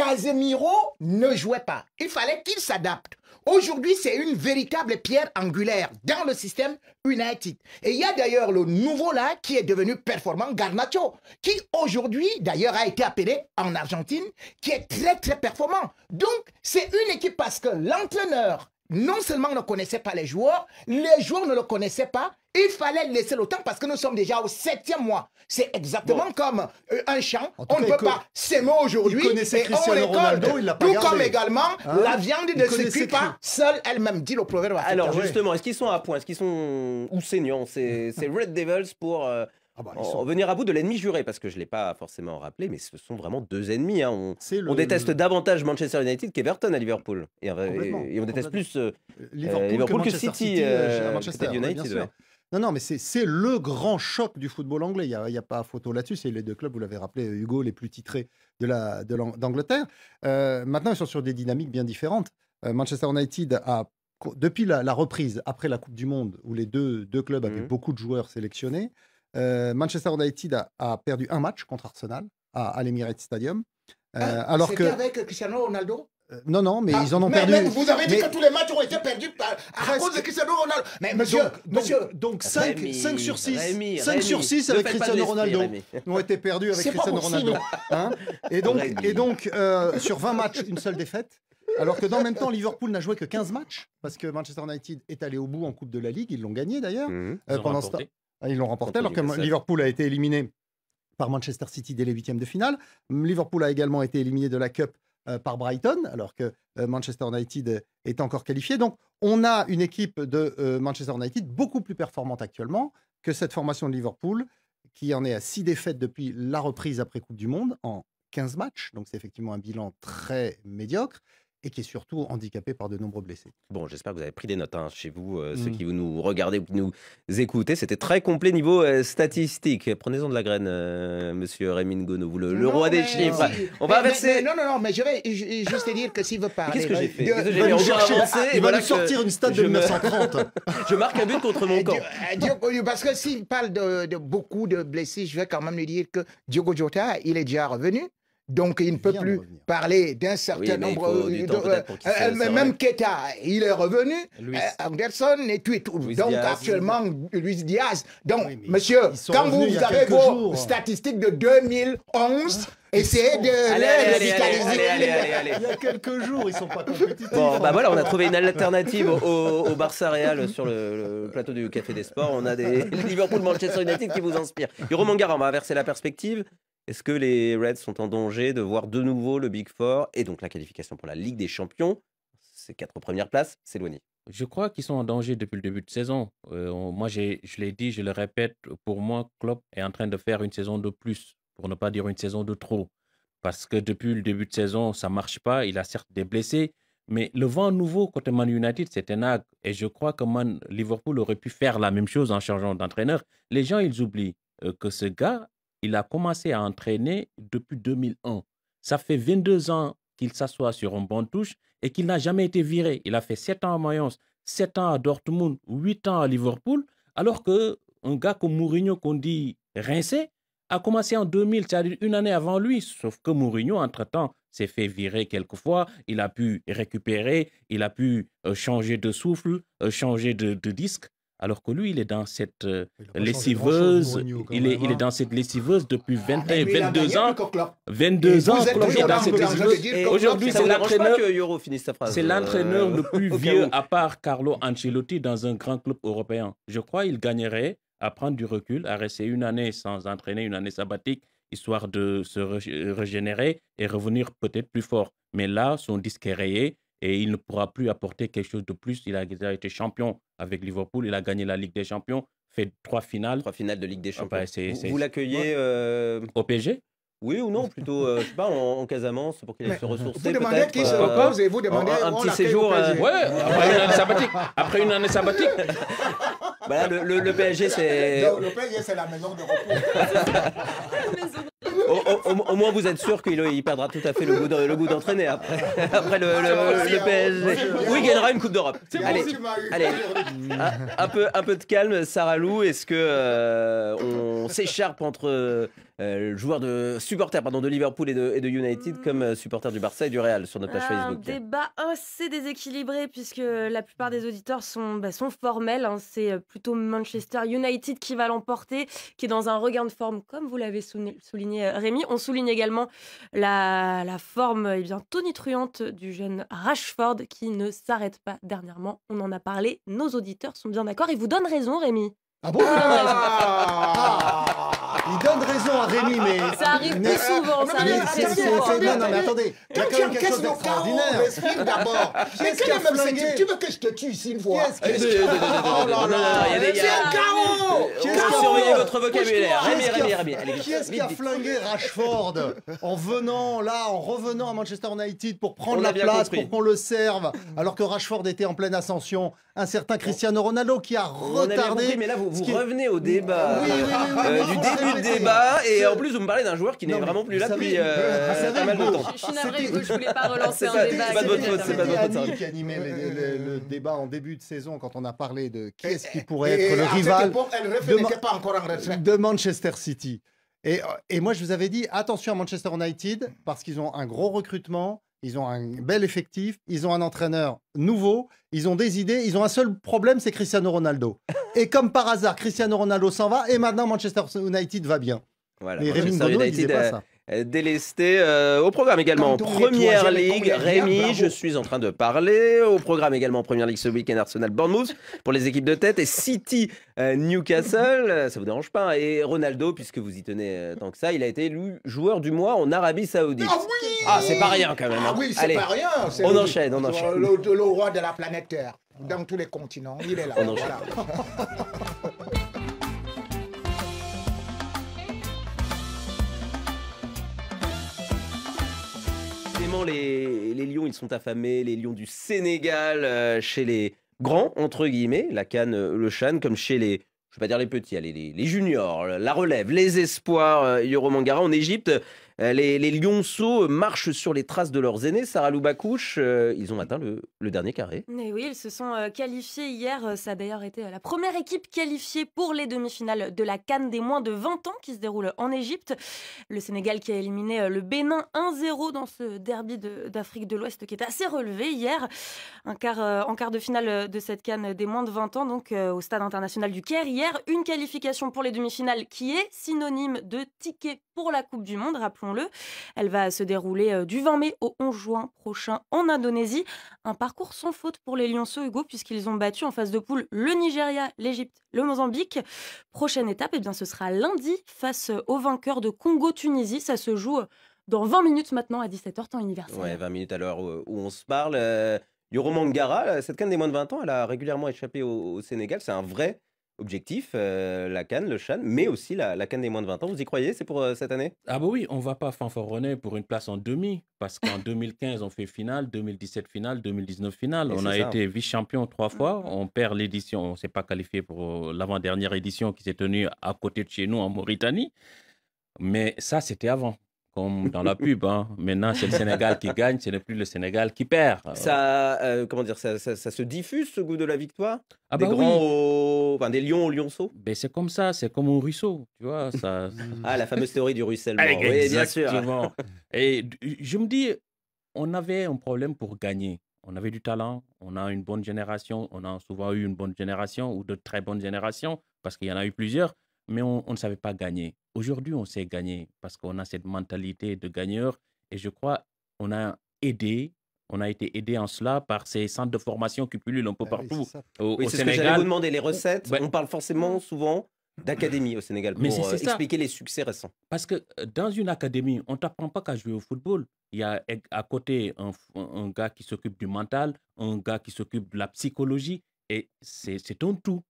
Casemiro ne jouait pas. Il fallait qu'il s'adapte. Aujourd'hui, c'est une véritable pierre angulaire dans le système United. Et il y a d'ailleurs le nouveau là qui est devenu performant, Garnacho, qui aujourd'hui d'ailleurs a été appelé en Argentine, qui est très très performant. Donc, c'est une équipe parce que l'entraîneur non seulement ne connaissait pas les joueurs ne le connaissaient pas. Il fallait laisser le temps parce que nous sommes déjà au 7e mois. C'est exactement comme un champ. En tout On cas, ne peut pas s'aimer aujourd'hui. il connaissait et on Cristiano récolte. Ronaldo, il l'a pas Tout gardé. comme également, Hein? la viande Il ne se connaissait cuit pas seule elle-même, dit le proverbe africain. Alors ouais. justement, est-ce qu'ils sont à point? Est-ce qu'ils sont ou saignants ces Red Devils pour Ils sont- en venir à bout de l'ennemi juré? Parce que je ne l'ai pas forcément rappelé, mais ce sont vraiment deux ennemis. Hein. C'est On déteste davantage Manchester United qu'Everton à Liverpool. Complètement, Et on déteste plus Liverpool que City City à Manchester, peut-être ouais, United. bien sûr. Ouais. Non, mais c'est le grand choc du football anglais. Il y a pas photo là-dessus. C'est les deux clubs, vous l'avez rappelé, Hugo, les plus titrés d'Angleterre. Maintenant, ils sont sur des dynamiques bien différentes. Manchester United depuis la reprise, après la Coupe du Monde, où les deux clubs avaient beaucoup de joueurs sélectionnés, Manchester United a perdu un match contre Arsenal à l'Emirates Stadium. Alors C'était que avec Cristiano Ronaldo. non, mais ils en ont mais perdu. vous avez dit mais- que tous les matchs ont été perdus à Presque. cause de Cristiano Ronaldo. Mais monsieur, Donc 5 sur 6, 5 sur 6 ne avec faites pas de Cristiano l'esprit, Ronaldo Rémi. ont été perdus avec C'est pas Cristiano possible. Ronaldo. Hein et donc sur 20 matchs, une seule défaite. Alors que dans le même temps, Liverpool n'a joué que 15 matchs parce que Manchester United est allé au bout en Coupe de la Ligue. Ils l'ont gagné d'ailleurs. Ils ont Pendant ce temps, remporté. ils l'ont remporté Contre alors que Newcastle. Liverpool a été éliminé par Manchester City dès les huitièmes de finale. Liverpool a également été éliminé de la Cup par Brighton, alors que Manchester United est encore qualifié. Donc, on a une équipe de Manchester United beaucoup plus performante actuellement que cette formation de Liverpool, qui en est à 6 défaites depuis la reprise après Coupe du Monde en 15 matchs. Donc, c'est effectivement un bilan très médiocre et qui est surtout handicapé par de nombreux blessés. Bon, j'espère que vous avez pris des notes hein, chez vous, ceux qui nous regardez ou qui nous écoutez. C'était très complet niveau statistique. Prenez-en de la graine, monsieur Rémi Ngono, vous le roi des chiffres. On va verser. Non, mais je vais juste te dire que s'il veut parler. Qu'est-ce que j'ai fait de- Qu'est-ce que Il j'ai va fait nous On doit chercher- avancer, et il va voilà nous que sortir une stat de je me- 1930. Je marque un but contre mon camp. Parce que s'il parle de beaucoup de blessés, je vais quand même lui dire que Diogo Jota, il est déjà revenu. Donc, il ne peut vient de plus revenir. parler d'un certain Oui, mais il nombre. faut du temps peut-être pour qu'il se Même remette. Keita, il est revenu. Luis. Anderson et tout et tout. Luis Donc, Diaz. actuellement, Luis Diaz. Donc, Oui, mais monsieur, ils sont quand revenus il y vous a avez quelques vos jours. statistiques de 2011, essayez de Allez, les vitaliser. Il y a quelques jours, ils sont pas compétitifs. Bon, bah voilà, on a trouvé une alternative au Barça Real sur le plateau du Café des Sports. On a des Liverpool Manchester United qui vous inspirent. Et Romain Gara, on va inverser la perspective. Est-ce que les Reds sont en danger de voir de nouveau le Big Four et donc la qualification pour la Ligue des Champions, ces 4 premières places, s'éloigner? Je crois qu'ils sont en danger depuis le début de saison. Moi, je l'ai dit, je le répète, pour moi, Klopp est en train de faire une saison de plus, pour ne pas dire une saison de trop. Parce que depuis le début de saison, ça ne marche pas. Il a certes des blessés, mais le vent nouveau côté Man United, c'est Ten Hag. Et je crois que Liverpool aurait pu faire la même chose en changeant d'entraîneur. Les gens, ils oublient que ce gars il a commencé à entraîner depuis 2001. Ça fait 22 ans qu'il s'assoit sur un banc de touche et qu'il n'a jamais été viré. Il a fait 7 ans à Mayence, 7 ans à Dortmund, 8 ans à Liverpool, alors qu'un gars comme Mourinho, qu'on dit rincé, a commencé en 2000, c'est-à-dire une année avant lui. Sauf que Mourinho, entre-temps, s'est fait virer quelquefois. Il a pu récupérer, il a pu changer de souffle, changer de disque. Alors que lui, il est dans cette lessiveuse. Il est dans cette lessiveuse depuis 22 ans. 22 ans. Aujourd'hui, c'est l'entraîneur. C'est l'entraîneur le plus vieux, à part Carlo Ancelotti, dans un grand club européen. Je crois qu'il gagnerait à prendre du recul, à rester une année sans entraîner, une année sabbatique, histoire de se régénérer et revenir peut-être plus fort. Mais là, son disque est rayé et il ne pourra plus apporter quelque chose de plus. Il a déjà été champion avec Liverpool, il a gagné la Ligue des Champions, fait 3 finales. 3 finales de Ligue des Champions. Enfin, vous l'accueillez au PSG? Oui ou non, plutôt, je sais pas, en Casamance, pour qu'il aille se ressourcer. Vous demandez qui se repose et vous demandez un petit séjour. Après une année sabbatique. Voilà, le PSG, c'est. Le PSG, c'est la maison de repos. Au moins, vous êtes sûr qu'il perdra tout à fait le goût d'entraîner après le PSG. Oui, il gagnera une Coupe d'Europe. Allez, un peu de calme, Sarah Lou. Est-ce que on s'écharpe entre supporters de Liverpool et de United comme supporters du Barça et du Real sur notre page Facebook? Un débat assez déséquilibré puisque la plupart des auditeurs sont formels. C'est plutôt Manchester United qui va l'emporter, qui est dans un regain de forme, comme vous l'avez souligné, Rémi. On souligne également la forme tonitruante du jeune Rashford qui ne s'arrête pas dernièrement. On en a parlé, nos auditeurs sont bien d'accord. Ils vous donnent raison, Rémi. Ah bon? Il donne raison à Rémi, mais... Ça arrive plus souvent, ça arrive très souvent. Non, mais attendez, il y a quand même quelque chose d'extraordinaire. Respire d'abord. Tu veux que je te tue ici une fois? C'est un chaos. Surveillez votre vocabulaire. Rémi. Qui est-ce qui a flingué Rashford en revenant à Manchester United pour prendre la place, pour qu'on le serve, alors que Rashford était en pleine ascension? Un certain Cristiano Ronaldo qui a retardé... Mais là, vous revenez au débat du début de débat, et en plus, vous me parlez d'un joueur qui n'est vraiment plus là depuis pas mal de temps. Je suis navrée, je ne voulais pas relancer un débat. C'est pas de votre faute, c'est pas de votre faute. Qui animait le débat en début de saison quand on a parlé de qui est-ce qui pourrait être le rival de Manchester City. Et moi, je vous avais dit, attention à Manchester United, parce qu'ils ont un gros recrutement, ils ont un bel effectif, ils ont un entraîneur nouveau, ils ont des idées, ils ont un seul problème, c'est Cristiano Ronaldo. Et comme par hasard, Cristiano Ronaldo s'en va, et maintenant Manchester United va bien. Voilà, mais Rémi Ngono, il disait pas ça. Délesté au programme également Première Ligue. Rémi, je suis en train de parler. Au programme également Première Ligue ce week-end, Arsenal Bournemouth pour les équipes de tête et City Newcastle. Ça vous dérange pas? Et Ronaldo, puisque vous y tenez tant que ça, il a été élu joueur du mois en Arabie Saoudite. Ah oui! Ah, c'est pas rien quand même. Ah oui, c'est Allez, pas rien. on enchaîne. Le roi de la planète Terre, dans tous les continents, il est là. On enchaîne. Voilà. Les lions, ils sont affamés, les lions du Sénégal, chez les grands, entre guillemets, la CAN, le CHAN, comme chez les, je ne vais pas dire les petits, les juniors, la relève, les espoirs, Yoro Mangara. En Égypte, les lionceaux marchent sur les traces de leurs aînés. Sarah Loubakouche, ils ont atteint le dernier carré. Mais oui, ils se sont qualifiés hier. Ça a d'ailleurs été la première équipe qualifiée pour les demi-finales de la CAN des moins de 20 ans qui se déroule en Égypte. Le Sénégal qui a éliminé le Bénin 1-0 dans ce derby d'Afrique de l'Ouest qui est assez relevé hier. En quart de finale de cette CAN des moins de 20 ans, donc au stade international du Caire. Hier, une qualification pour les demi-finales qui est synonyme de ticket pour la Coupe du Monde, rappelons-le. Elle va se dérouler du 20 mai au 11 juin prochain en Indonésie. Un parcours sans faute pour les Lionceaux, Hugo, puisqu'ils ont battu en phase de poule le Nigeria, l'Égypte, le Mozambique. Prochaine étape, ce sera lundi face au vainqueur de Congo-Tunisie. Ça se joue dans 20 minutes maintenant à 17h, temps universel. Ouais, 20 minutes à l'heure où on se parle. Yoro Mangara, cette CAN des moins de 20 ans, elle a régulièrement échappé au Sénégal. C'est un vrai objectif, la CAN, le CHAN, mais aussi la CAN des moins de 20 ans. Vous y croyez? C'est pour cette année? Ah bah oui, on ne va pas fanfaronner pour une place en demi, parce qu'en 2015, on fait finale, 2017 finale, 2019 finale. On a été vice-champion 3 fois, on perd l'édition, on ne s'est pas qualifié pour l'avant-dernière édition qui s'est tenue à côté de chez nous en Mauritanie. Mais ça, c'était avant, comme dans la pub, hein. Maintenant, c'est le Sénégal qui gagne, ce n'est plus le Sénégal qui perd. Comment dire, ça se diffuse ce goût de la victoire. Ah Des bah grands oui, enfin, des lions au lionceau. ben, c'est comme ça, c'est comme un ruisseau, tu vois. Ça... Ah, la fameuse théorie du ruissellement. Oui, bien sûr. Exactement. Et je me dis, on avait un problème pour gagner. On avait du talent, on a une bonne génération, on a souvent eu une bonne génération ou de très bonnes générations, parce qu'il y en a eu plusieurs, mais on ne savait pas gagner. Aujourd'hui, on sait gagner parce qu'on a cette mentalité de gagneur et je crois on a été aidé en cela par ces centres de formation qui pullulent un peu Ah oui, partout c'est ça. Oui, au c'est ce que j'allais vous Sénégal. demander, les recettes. Ouais. On parle forcément souvent d'académie au Sénégal Mais pour c'est ça. expliquer les succès récents. Parce que dans une académie, on ne t'apprend pas qu'à jouer au football. Il y a à côté un gars qui s'occupe du mental, un gars qui s'occupe de la psychologie, et c'est un tout.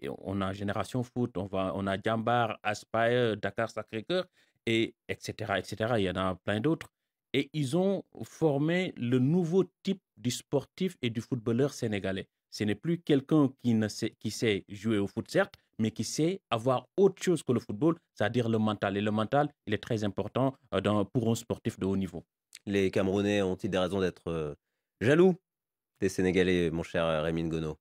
Et on a Génération Foot, on a Jambar, Aspire, Dakar Sacré-Cœur, et etc., etc. Il y en a plein d'autres. Et ils ont formé le nouveau type du sportif et du footballeur sénégalais. Ce n'est plus quelqu'un qui sait jouer au foot, certes, mais qui sait avoir autre chose que le football, c'est-à-dire le mental. Et le mental, il est très important pour un sportif de haut niveau. Les Camerounais ont-ils des raisons d'être jaloux des Sénégalais, mon cher Rémi Ngono?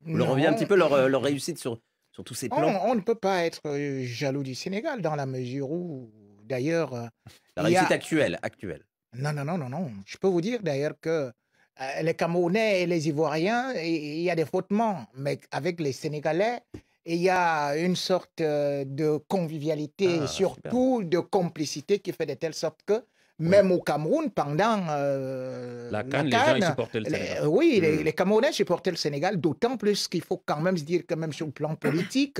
Vous leur revient un petit peu leur réussite sur tous ces plans? On ne peut pas être jaloux du Sénégal dans la mesure où, d'ailleurs, La il y a- réussite actuelle. Non, non, non, non, non. Je peux vous dire d'ailleurs que les Camerounais et les Ivoiriens, il y a des frottements, mais avec les Sénégalais, il y a une sorte de convivialité, Ah, surtout de complicité qui fait de telle sorte que même au Cameroun, pendant La CAN, les gens, ils supportaient le Sénégal. oui, Mm. les Camerounais supportaient le Sénégal, d'autant plus qu'il faut quand même se dire que même sur le plan politique,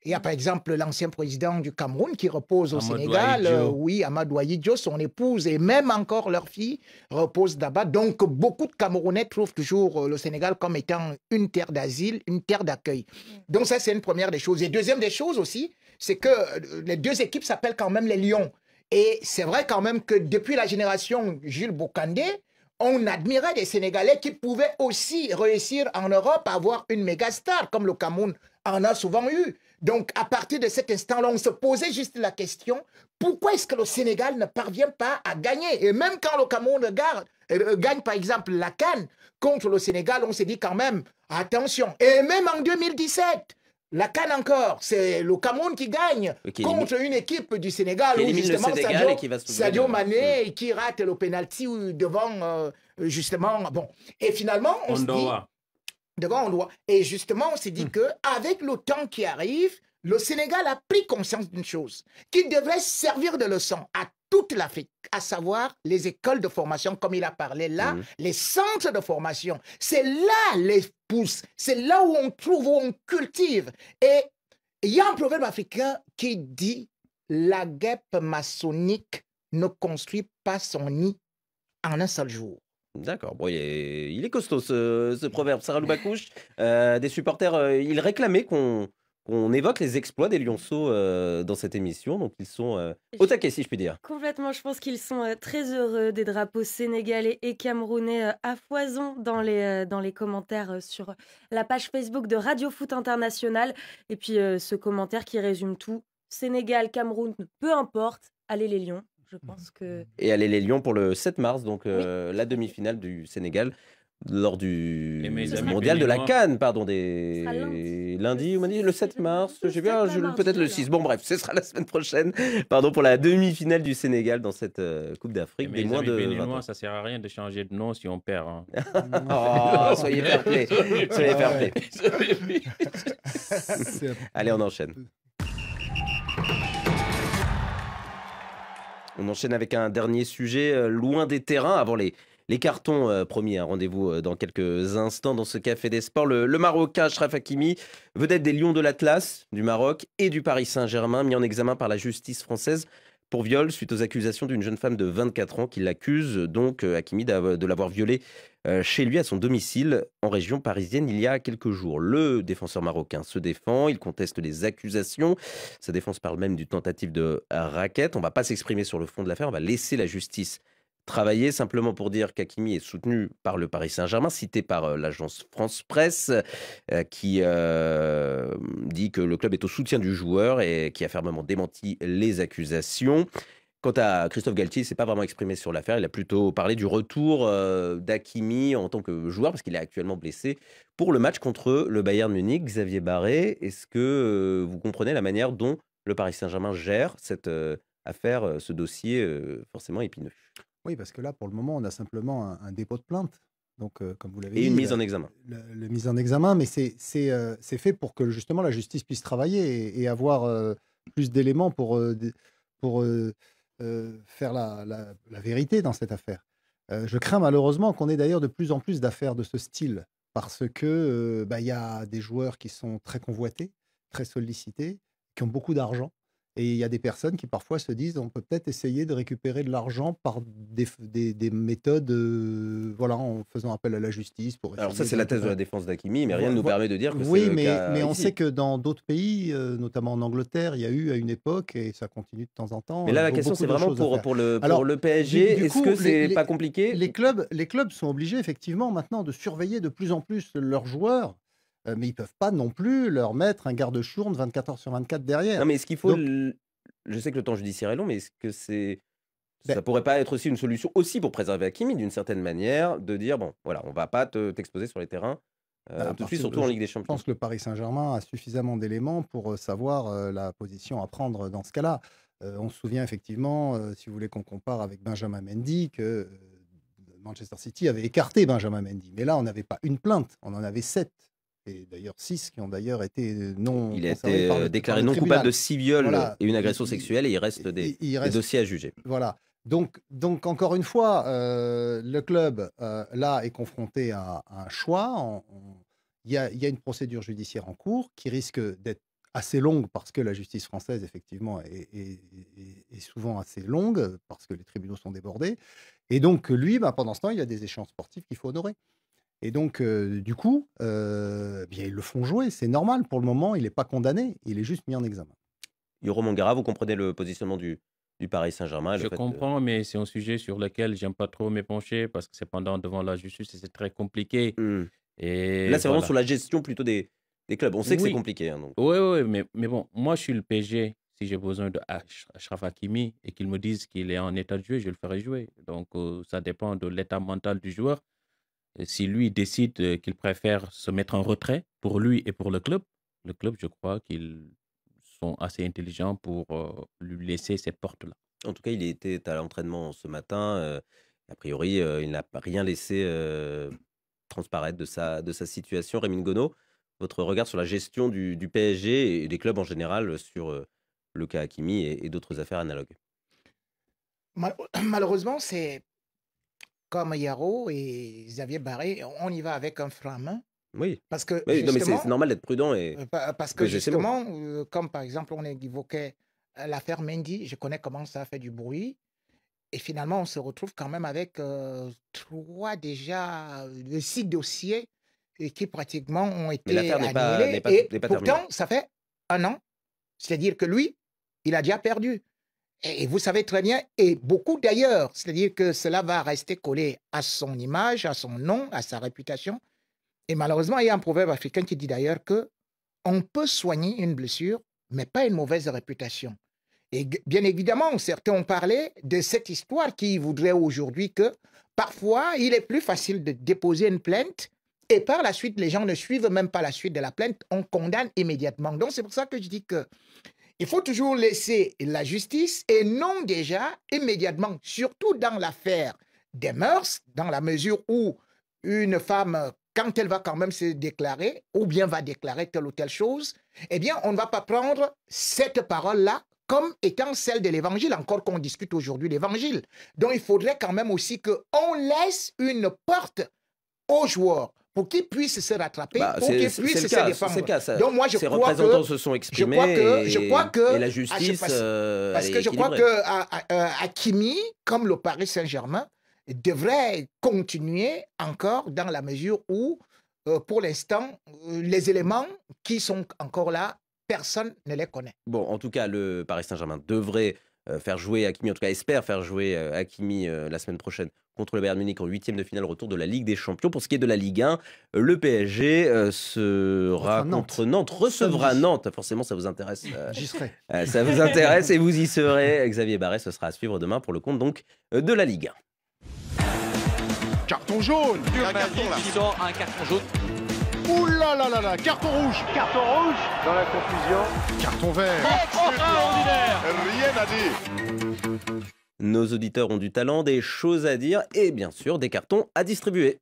il y a par exemple l'ancien président du Cameroun qui repose au Amadou Sénégal, Ahidjo. oui, Amadou Ahidjo, son épouse et même encore leur fille reposent là-bas. Donc beaucoup de Camerounais trouvent toujours le Sénégal comme étant une terre d'asile, une terre d'accueil. Donc ça, c'est une première des choses. Et deuxième des choses aussi, c'est que les deux équipes s'appellent quand même les Lions. Et c'est vrai quand même que depuis la génération Jules Bocandé, on admirait des Sénégalais qui pouvaient aussi réussir en Europe à avoir une méga star, comme le Cameroun en a souvent eu. Donc, à partir de cet instant-là, on se posait juste la question, pourquoi est-ce que le Sénégal ne parvient pas à gagner? Et même quand le Cameroun gagne, par exemple, la CAN contre le Sénégal, on s'est dit quand même, attention. Et même en 2017, la CAN encore, c'est le Cameroun qui gagne Qui contre une équipe du Sénégal qui où élimine le justement Sénégal et qui va se Sadio soulever. Mané qui rate le penalty devant justement bon. Et finalement, on se dit Ondoa. devant on doit. Et justement, on s'est dit que avec le temps qui arrive, le Sénégal a pris conscience d'une chose qui devrait servir de leçon à toute l'Afrique, à savoir les écoles de formation, comme il a parlé là, les centres de formation. C'est là les pousses, c'est là où on trouve, où on cultive. Et il y a un proverbe africain qui dit la guêpe maçonnique ne construit pas son nid en un seul jour. D'accord, bon, il est costaud ce proverbe. Sarah Loubakouche, des supporters, ils réclamaient qu'on évoque les exploits des Lionceaux dans cette émission, donc ils sont au taquet, si je puis dire. Complètement, je pense qu'ils sont très heureux des drapeaux sénégalais et camerounais à foison dans les commentaires sur la page Facebook de Radio Foot International. Et puis ce commentaire qui résume tout, Sénégal, Cameroun, peu importe, allez les Lions. Je pense que... Et allez les Lions pour le 7 mars, donc la demi-finale du Sénégal, lors du Et mes amis mondial de la béninois. CAN, pardon, Ce sera lundi, on m'a dit le 7 mars, Le j'ai bien, 7 mars, peut-être le alors. 6. Bon bref, ce sera la semaine prochaine, pardon, pour la demi-finale du Sénégal dans cette Coupe Et d'Afrique des mes moins amis de 20 béninois, ans. ça sert à rien de changer de nom si on perd, hein. Oh, soyez fair play, soyez fair play. C'est- Allez, on enchaîne. On enchaîne avec un dernier sujet, loin des terrains, avant les cartons promis. Un rendez-vous dans quelques instants dans ce Café des Sports. Le Marocain Achraf Hakimi, vedette des Lions de l'Atlas, du Maroc et du Paris Saint-Germain, mis en examen par la justice française pour viol suite aux accusations d'une jeune femme de 24 ans qui l'accuse, donc Hakimi, de l'avoir violée chez lui à son domicile en région parisienne il y a quelques jours. Le défenseur marocain se défend, il conteste les accusations. Sa défense parle même d'une tentative de racket. On ne va pas s'exprimer sur le fond de l'affaire, on va laisser la justice travailler. Simplement pour dire qu'Hakimi est soutenu par le Paris Saint-Germain, cité par l'agence France Presse, qui dit que le club est au soutien du joueur et qui a fermement démenti les accusations. Quant à Christophe Galtier, il ne s'est pas vraiment exprimé sur l'affaire. Il a plutôt parlé du retour d'Hakimi en tant que joueur, parce qu'il est actuellement blessé pour le match contre le Bayern Munich. Xavier Barré, est-ce que vous comprenez la manière dont le Paris Saint-Germain gère cette affaire, ce dossier forcément épineux? Oui, parce que là, pour le moment, on a simplement un dépôt de plainte. Donc, comme vous l'avez Et dit, une mise en examen. la mise en examen, mais c'est fait pour que justement la justice puisse travailler et avoir plus d'éléments pour faire la vérité dans cette affaire. Je crains malheureusement qu'on ait d'ailleurs de plus en plus d'affaires de ce style, parce que y a des joueurs qui sont très convoités, très sollicités, qui ont beaucoup d'argent. Et il y a des personnes qui parfois se disent on peut peut-être essayer de récupérer de l'argent par des méthodes, voilà, en faisant appel à la justice pour Alors ça, essayer c'est de la thèse de la récupérer. défense d'Hakimi, mais rien ne nous permet de dire que c'est Oui, le cas mais on ici. sait que dans d'autres pays, notamment en Angleterre, il y a eu à une époque, et ça continue de temps en temps, Mais là, la question, beaucoup c'est de vraiment choses à faire. pour Alors, le PSG. du Est-ce coup, que c'est pas compliqué? les clubs sont obligés effectivement maintenant de surveiller de plus en plus leurs joueurs, mais ils peuvent pas non plus leur mettre un garde-chourne 24 heures sur 24 Non, derrière. mais est-ce qu'il faut... Donc, Je sais que le temps judiciaire est long, mais est-ce que ça ben, pourrait pas être aussi une solution aussi pour préserver Hakimi d'une certaine manière, de dire, bon, voilà, on va pas t'exposer sur les terrains tout de suite, surtout en Ligue des je Champions. pense que le Paris Saint-Germain a suffisamment d'éléments pour savoir la position à prendre dans ce cas-là. On se souvient effectivement, si vous voulez qu'on compare avec Benjamin Mendy, que Manchester City avait écarté Benjamin Mendy. Mais là, on n'avait pas une plainte, on en avait 7. Et d'ailleurs 6 qui ont d'ailleurs été non Il a conservés été par le déclaré par le non coupable de tribunal. 6 viols Voilà. et une agression sexuelle, et il reste Il des reste dossiers à juger. Voilà. Donc encore une fois, le club là est confronté à un choix. Il y a une procédure judiciaire en cours qui risque d'être assez longue parce que la justice française, effectivement, est souvent assez longue parce que les tribunaux sont débordés. Et donc, lui, pendant ce temps, il y a des échéances sportives qu'il faut honorer. Et donc, du coup, bien, ils le font jouer. C'est normal. Pour le moment, il n'est pas condamné. Il est juste mis en examen. Yoro Mangara, vous comprenez le positionnement du Paris Saint-Germain et le Je fait comprends, mais c'est un sujet sur lequel j'aime pas trop m'épancher parce que c'est pendant devant la justice et c'est très compliqué. Et Là, c'est vraiment voilà. sur la gestion plutôt des clubs. On sait que c'est Oui, compliqué. Hein, donc. oui, mais bon, moi je suis le PSG. Si j'ai besoin de Achraf Hakimi et qu'il me dise qu'il est en état de jouer, je le ferai jouer. Donc ça dépend de l'état mental du joueur. Et si lui décide qu'il préfère se mettre en retrait pour lui et pour le club, je crois qu'ils sont assez intelligents pour lui laisser cette porte-là. En tout cas, il était à l'entraînement ce matin. A priori, il n'a rien laissé transparaître de sa situation. Rémi Ngono, votre regard sur la gestion du PSG et des clubs en général sur le cas Hakimi et d'autres affaires analogues? Malheureusement, c'est comme Yaro et Xavier Barré, on y va avec un frein à main. Oui. Parce que Oui, non, mais c'est justement, normal d'être prudent et parce que peser ses mots. justement, comme par exemple, on évoquait l'affaire Mendy, je connais comment ça a fait du bruit. Et finalement, on se retrouve quand même avec 6 dossiers qui pratiquement ont Mais été l'affaire n'est annulés. pas Et terminée. pourtant, ça fait 1 an. C'est-à-dire que lui, il a déjà perdu. Et vous savez très bien, et beaucoup d'ailleurs, c'est-à-dire que cela va rester collé à son image, à son nom, à sa réputation. Et malheureusement, il y a un proverbe africain qui dit d'ailleurs que on peut soigner une blessure, mais pas une mauvaise réputation. Et bien évidemment, certains ont parlé de cette histoire qui voudrait aujourd'hui que parfois, il est plus facile de déposer une plainte et par la suite, les gens ne suivent même pas la suite de la plainte, on condamne immédiatement. Donc, c'est pour ça que je dis que il faut toujours laisser la justice et non déjà immédiatement, surtout dans l'affaire des mœurs, dans la mesure où une femme, quand elle va quand même se déclarer ou bien va déclarer telle ou telle chose, eh bien, on ne va pas prendre cette parole-là comme étant celle de l'évangile, encore qu'on discute aujourd'hui l'évangile. Donc, il faudrait quand même aussi qu'on laisse une porte aux joueurs pour qu'ils puissent se rattraper, pour qu'ils puissent se défendre. Donc moi, ces représentants se sont exprimés je crois que et la justice parce que je crois que Hakimi, comme le Paris Saint-Germain, devrait continuer encore dans la mesure où, pour l'instant, les éléments qui sont encore là, personne ne les connaît. Bon, en tout cas, le Paris Saint-Germain devrait faire jouer Hakimi, en tout cas espère faire jouer Hakimi la semaine prochaine contre le Bayern Munich en 8e de finale retour de la Ligue des Champions. Pour ce qui est de la Ligue 1, le PSG sera contre Nantes, recevra Nantes. Forcément, ça vous intéresse. J'y serai. Ça vous intéresse et vous y serez. Xavier Barret, ce sera à suivre demain pour le compte donc de la Ligue 1. Carton jaune. Un carton là. Qui sort un carton jaune. Ouh là là là là, carton rouge. Carton rouge. Dans la confusion. Carton vert. Extraordinaire. Rien à dire. Nos auditeurs ont du talent, des choses à dire et bien sûr des cartons à distribuer.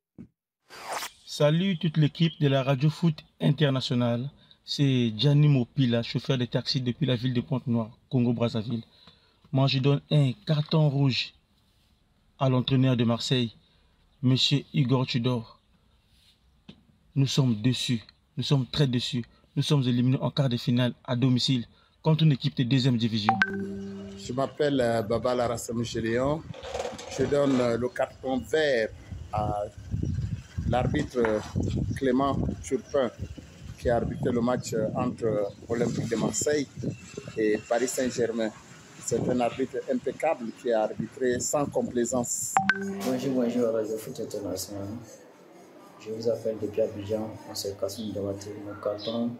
Salut toute l'équipe de la Radio Foot Internationale. C'est Gianni Mopila, chauffeur de taxi depuis la ville de Pointe-Noire, Congo-Brazzaville. Moi, je donne un carton rouge à l'entraîneur de Marseille, Monsieur Igor Tudor. Nous sommes déçus, nous sommes très déçus. Nous sommes éliminés en quart de finale à domicile contre une équipe de 2e division. Je m'appelle Baba Larassam Géléon. Je donne le carton vert à l'arbitre Clément Turpin qui a arbitré le match entre Olympique de Marseille et Paris Saint-Germain. C'est un arbitre impeccable qui a arbitré sans complaisance. Bonjour Radio Foot International. Je vous appelle depuis Abidjan, on se casse une droite. Mon carton,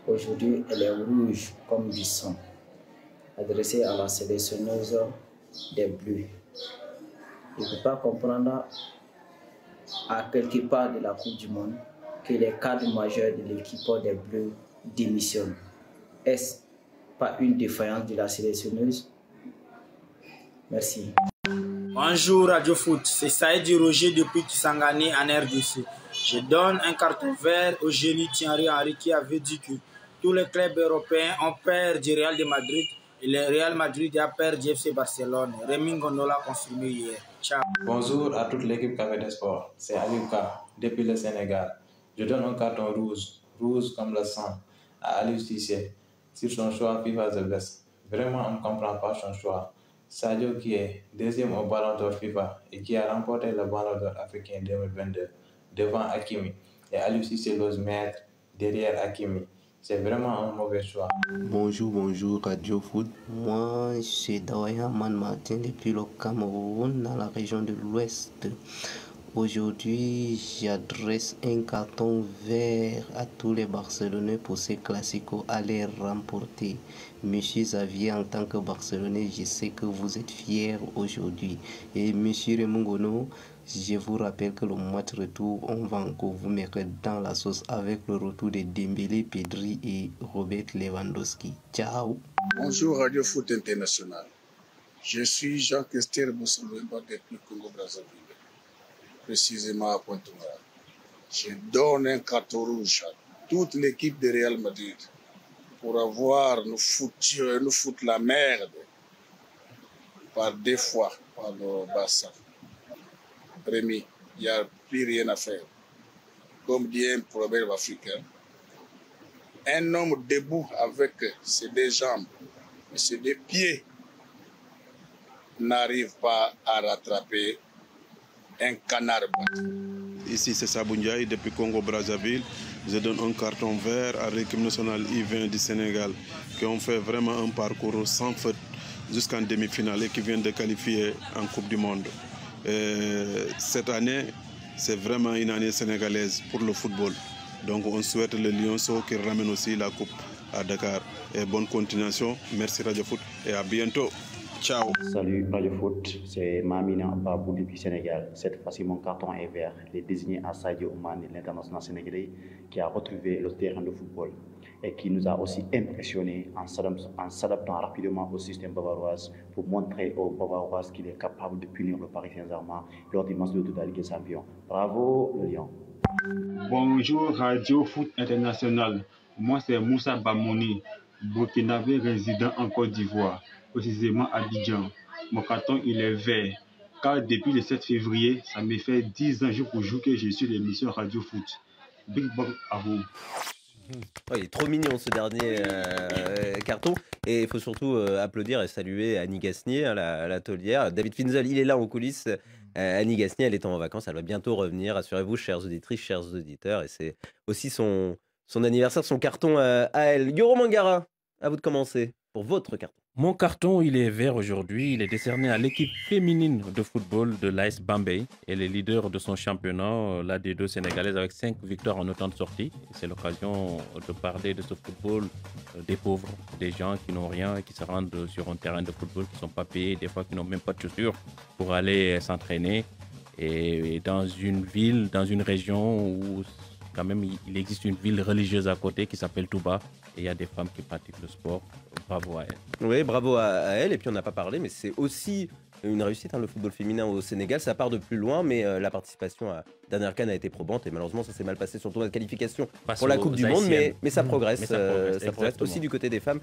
aujourd'hui, elle est rouge comme du sang. Adressée à la sélectionneuse des Bleus. Je ne peux pas comprendre à quelque part de la Coupe du Monde que les cadres majeurs de l'équipe des Bleus démissionnent. Est-ce pas une défaillance de la sélectionneuse? Merci. Bonjour Radio Foot, c'est Saïd Roger depuis Kisangani en RDC. Je donne un carton vert au génie Thierry Henry qui avait dit que tous les clubs européens ont peur du Real de Madrid et le Real Madrid a peur du FC Barcelone. Rémi Gondola a confirmé hier. Ciao. Bonjour à toute l'équipe Café des Sports, c'est Aluka depuis le Sénégal. Je donne un carton rouge, rouge comme le sang, à Aliou Cissé sur son choix FIFA The Best. Vraiment, on ne comprend pas son choix. Sadio qui est 2e au Ballon d'Or FIFA et qui a remporté le Ballon d'Or africain 2022 devant Hakimi. Et Aliou Cissé l'ose mettre derrière Hakimi. C'est vraiment un mauvais choix. Bonjour Radio Foot. Moi, c'est Dawayan Man Martin depuis le Cameroun, dans la région de l'Ouest. Aujourd'hui, j'adresse un carton vert à tous les Barcelonais pour ces classicos à les remporter. Monsieur Xavier, en tant que Barcelonais, je sais que vous êtes fiers aujourd'hui. Et Monsieur Raymond Gono, je vous rappelle que le match retour, on va encore vous mettre dans la sauce avec le retour de Dembélé, Pedri et Robert Lewandowski. Ciao. Bonjour Radio Foot International. Je suis Jean-Christophe Boussoumba depuis Congo-Brazzaville, précisément à Pointe-Noire. Je donne un carton rouge à toute l'équipe de Real Madrid pour avoir nous foutre la merde par 2 fois par le Barça. Rémi, il n'y a plus rien à faire. Comme dit un proverbe africain, un homme debout avec ses 2 jambes et ses 2 pieds n'arrive pas à rattraper un canard battu. Ici, c'est Sabou Ndiaye depuis Congo-Brazzaville. Je donne un carton vert à l'équipe nationale U20 du Sénégal qui ont fait vraiment un parcours sans faute jusqu'en demi-finale et qui viennent de qualifier en Coupe du Monde. Cette année, c'est vraiment une année sénégalaise pour le football. Donc on souhaite le Lionceau qui ramène aussi la Coupe à Dakar. Et bonne continuation. Merci Radio Foot et à bientôt. Ciao. Salut Radio Foot, c'est Mamina Babou depuis Sénégal. Cette fois-ci, mon carton est vert. Il est désigné à Sadio Oumane, l'international sénégalais, qui a retrouvé le terrain de football et qui nous a aussi impressionnés en s'adaptant rapidement au système bavarois pour montrer aux Bavarois qu'il est capable de punir le Paris Saint-Germain lors du match de la Ligue des Champions. Bravo, le Lion. Bonjour Radio Foot International. Moi, c'est Moussa Bamouni, burkinabé résident en Côte d'Ivoire, précisément à Abidjan. Mon carton, il est vert. Car depuis le 7 février, ça me fait 10 ans jour pour jour que je suis l'émission Radio Foot. Big Bang à vous. Oh, il est trop mignon ce dernier carton. Et il faut surtout applaudir et saluer Annie Gasnier, la taulière. David Finzel, il est là en coulisses. Annie Gasnier, elle est en vacances, elle va bientôt revenir. Rassurez-vous, chères auditrices, chers auditeurs. Et c'est aussi son anniversaire, son carton à elle. Yoro Mangara, à vous de commencer. pour votre carton. Mon carton, il est vert aujourd'hui. Il est décerné à l'équipe féminine de football de l'AS Bambey. Elle est leader de son championnat, la D2 sénégalaise, avec 5 victoires en autant de sorties. C'est l'occasion de parler de ce football des pauvres, des gens qui n'ont rien et qui se rendent sur un terrain de football, qui ne sont pas payés, des fois qui n'ont même pas de chaussures pour aller s'entraîner. Et dans une ville, dans une région où quand même il existe une ville religieuse à côté qui s'appelle Touba. Et il y a des femmes qui pratiquent le sport. Bravo à elle. Oui, bravo à elle. Et puis on n'a pas parlé, mais c'est aussi une réussite, le football féminin au Sénégal. Ça part de plus loin, mais la participation à dernière CAN a été probante. Et malheureusement, ça s'est mal passé sur le tournoi de qualification pour la Coupe du Monde. Mais ça progresse. Ça progresse aussi du côté des femmes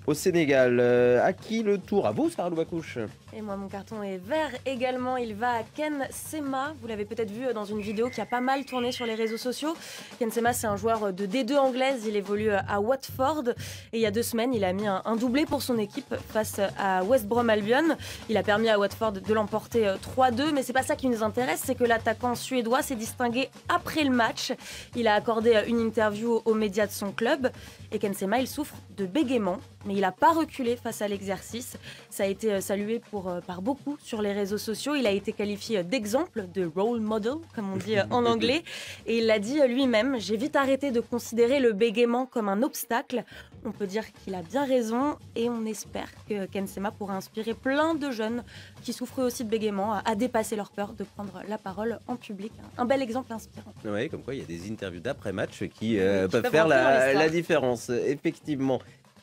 au Sénégal. À qui le tour? À vous, Sarah Loubacouche. Et moi, mon carton est vert également. Il va à Ken Sema. Vous l'avez peut-être vu dans une vidéo qui a pas mal tourné sur les réseaux sociaux. Ken Sema, c'est un joueur de D2 anglaise. Il évolue à Watford. Et il y a 2 semaines, il a mis un doublé pour son équipe face à West Brom Albion. Il a permis à Watford de l'emporter 3-2. Mais c'est pas ça qui nous intéresse. C'est que l'attaquant suédois s'est distingué après le match. Il a accordé une interview aux médias de son club. Et Ken Sema, il souffre de bégaiement. Mais il n'a pas reculé face à l'exercice. Ça a été salué par beaucoup sur les réseaux sociaux. Il a été qualifié d'exemple, de role model, comme on dit en anglais. Et il l'a dit lui-même, j'ai vite arrêté de considérer le bégaiement comme un obstacle. On peut dire qu'il a bien raison et on espère que Ken Sema pourra inspirer plein de jeunes qui souffrent aussi de bégaiement à dépasser leur peur de prendre la parole en public. Un bel exemple inspirant. Oui, comme quoi il y a des interviews d'après-match qui peuvent faire la différence, effectivement.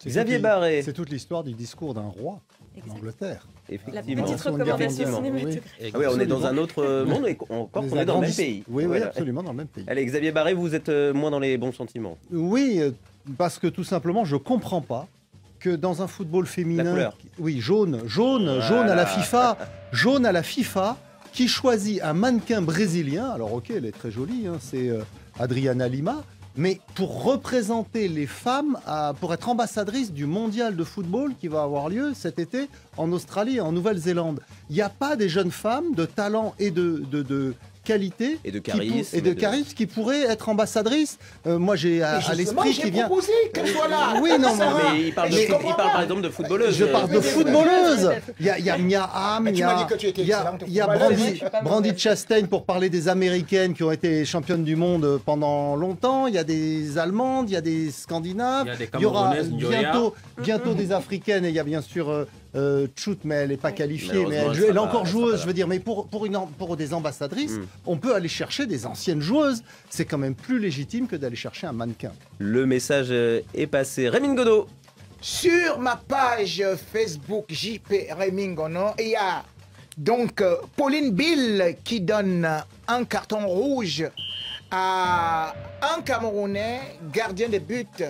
Xavier Barré. C'est toute l'histoire du discours d'un roi en Angleterre. Effectivement. La petite recommandation cinématique. Oui, on est dans un autre monde et encore qu'on est dans le même pays. Oui, voilà. Absolument dans le même pays. Allez, Xavier Barré, vous êtes moins dans les bons sentiments. Oui, parce que tout simplement, je ne comprends pas que dans un football féminin... La couleur. Oui, jaune à la FIFA, qui choisit un mannequin brésilien. Alors ok, elle est très jolie, c'est Adriana Lima. Mais pour représenter les femmes, pour être ambassadrice du mondial de football qui va avoir lieu cet été en Australie et en Nouvelle-Zélande, il n'y a pas des jeunes femmes de talent et de qualité et de charisme, qui pourraient être ambassadrices. Moi, j'ai à l'esprit qui vient. Proposé qu'elle soit là. Oui, non, mais il parle par exemple de footballeuses. Je parle de footballeuses. Il y a Mia Hamm, il y a Brandi Chastain pour parler des Américaines qui ont été championnes du monde pendant longtemps. Il y a des Allemandes, il y a des Scandinaves. Il y aura bientôt des Africaines et il y a bien sûr Chut, mais elle n'est pas qualifiée, mais elle est encore joueuse, je veux dire. Mais pour des ambassadrices, on peut aller chercher des anciennes joueuses. C'est quand même plus légitime que d'aller chercher un mannequin. Le message est passé. Rémi Godot. Sur ma page Facebook JP Rémi Ngono, il y a donc Pauline Bill qui donne un carton rouge à un Camerounais gardien de but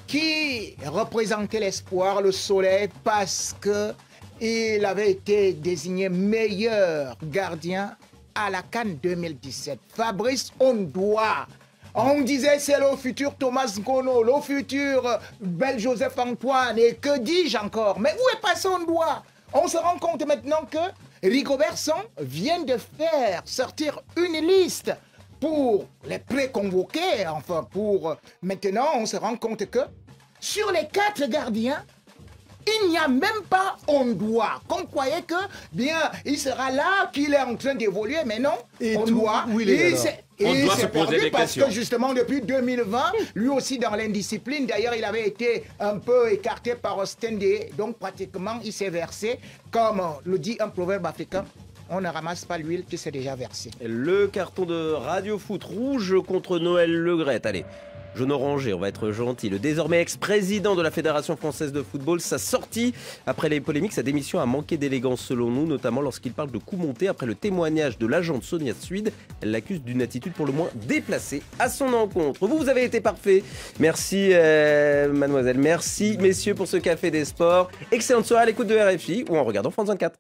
qui représentait l'espoir, le soleil, parce qu'il avait été désigné meilleur gardien à la CAN 2017. Fabrice Ondoa. On disait c'est le futur Thomas Ngono, le futur Bel Joseph Antoine, et que dis-je encore? Mais où est passé Ondoa? On se rend compte maintenant que Rigobert Song vient de faire sortir une liste pour les pré-convoqués, enfin pour... Maintenant, on se rend compte que sur les 4 gardiens, il n'y a même pas Ondoa. Qu'on croyait que, bien, il sera là, qu'il est en train d'évoluer, mais non, Ondoa, il s'est perdu parce que justement, depuis 2020, lui aussi dans l'indiscipline, d'ailleurs, il avait été un peu écarté par Ostende, donc pratiquement, il s'est versé, comme le dit un proverbe africain, on ne ramasse pas l'huile qui s'est déjà versée. Le carton de Radio Foot rouge contre Noël Le Graët. Allez, jaune orangé, on va être gentil. Le désormais ex-président de la Fédération française de football, sa sortie après les polémiques, sa démission a manqué d'élégance selon nous, notamment lorsqu'il parle de coups montés après le témoignage de l'agente Sonia Suide. Elle l'accuse d'une attitude pour le moins déplacée à son encontre. Vous avez été parfait. Merci mademoiselle, merci messieurs pour ce café des sports. Excellente soirée à l'écoute de RFI ou en regardant France 24.